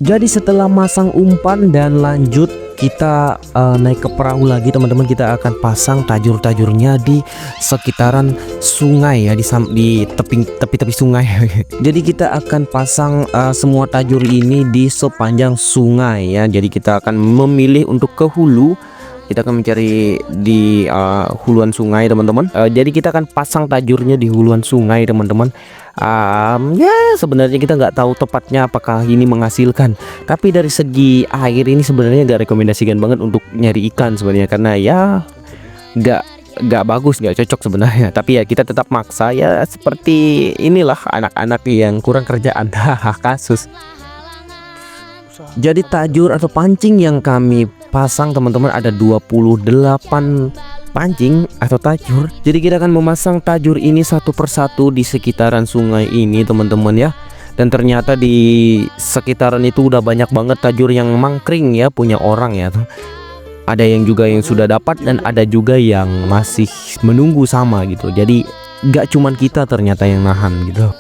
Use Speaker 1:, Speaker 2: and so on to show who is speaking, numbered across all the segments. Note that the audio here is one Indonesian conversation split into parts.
Speaker 1: Jadi setelah masang umpan dan lanjut kita naik ke perahu lagi teman-teman, kita akan pasang tajur-tajurnya di sekitaran sungai ya, di tepi-tepi sungai. Jadi kita akan pasang semua tajur ini di sepanjang sungai ya. Jadi kita akan memilih untuk ke hulu. Kita akan mencari di huluan sungai teman-teman. Jadi kita akan pasang tajurnya di huluan sungai teman-teman. Ya sebenarnya kita nggak tahu tepatnya apakah ini menghasilkan, tapi dari segi air ini sebenarnya nggak rekomendasikan banget untuk nyari ikan sebenarnya, karena ya nggak bagus, nggak cocok sebenarnya. Tapi ya kita tetap maksa ya, seperti inilah anak-anak yang kurang kerjaan. Kasus. Jadi tajur atau pancing yang kami pasang teman-teman ada 28 pancing atau tajur. Jadi kita akan memasang tajur ini satu persatu di sekitaran sungai ini teman-teman ya. Dan ternyata di sekitaran itu udah banyak banget tajur yang mangkring ya, punya orang ya. Ada yang juga yang sudah dapat dan ada juga yang masih menunggu sama gitu. Jadi nggak cuman kita ternyata yang nahan gitu.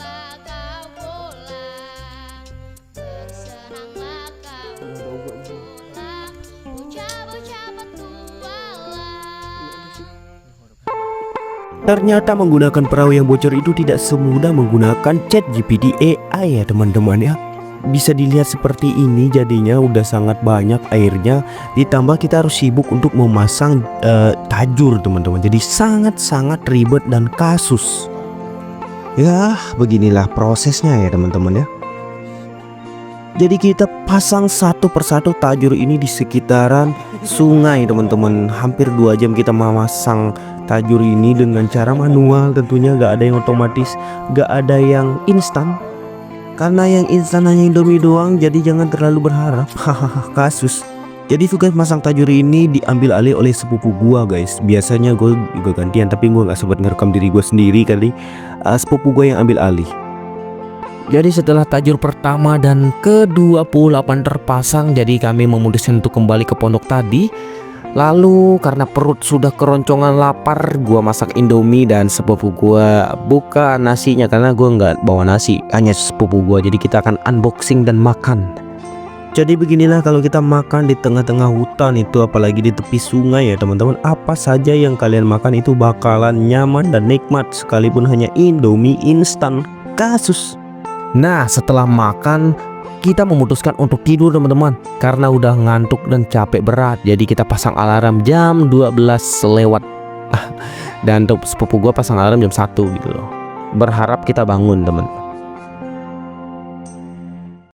Speaker 1: Ternyata menggunakan perahu yang bocor itu tidak semudah menggunakan ChatGPT AI ya teman-teman ya. Bisa dilihat seperti ini, jadinya udah sangat banyak airnya. Ditambah kita harus sibuk untuk memasang tajur teman-teman. Jadi sangat-sangat ribet dan kasus. Ya beginilah prosesnya ya teman-teman ya. Jadi kita pasang satu persatu tajur ini di sekitaran sungai teman-teman. Hampir 2 jam kita memasang tajur ini dengan cara manual, tentunya gak ada yang otomatis, gak ada yang instan. Karena yang instan hanya Indomie doang, jadi jangan terlalu berharap. Hahaha, kasus. Jadi tugas masang tajur ini diambil alih oleh sepupu gua guys. Biasanya gue juga gantian, tapi gua gak sempat ngerekam diri gue sendiri kali. Sepupu gue yang ambil alih. Jadi setelah tajur pertama dan ke-28 terpasang, jadi kami memutuskan untuk kembali ke pondok tadi. Lalu karena perut sudah keroncongan lapar, gua masak Indomie dan sepupu gua buka nasinya, karena gua nggak bawa nasi, hanya sepupu gua. Jadi kita akan unboxing dan makan. Jadi beginilah kalau kita makan di tengah-tengah hutan itu, apalagi di tepi sungai ya teman-teman. Apa saja yang kalian makan itu bakalan nyaman dan nikmat, sekalipun hanya Indomie instan. Kasus. Nah setelah makan kita memutuskan untuk tidur teman-teman, karena udah ngantuk dan capek berat. Jadi kita pasang alarm jam 12 lewat. Dan untuk sepupu gua pasang alarm jam 1 gitu loh. Berharap kita bangun teman.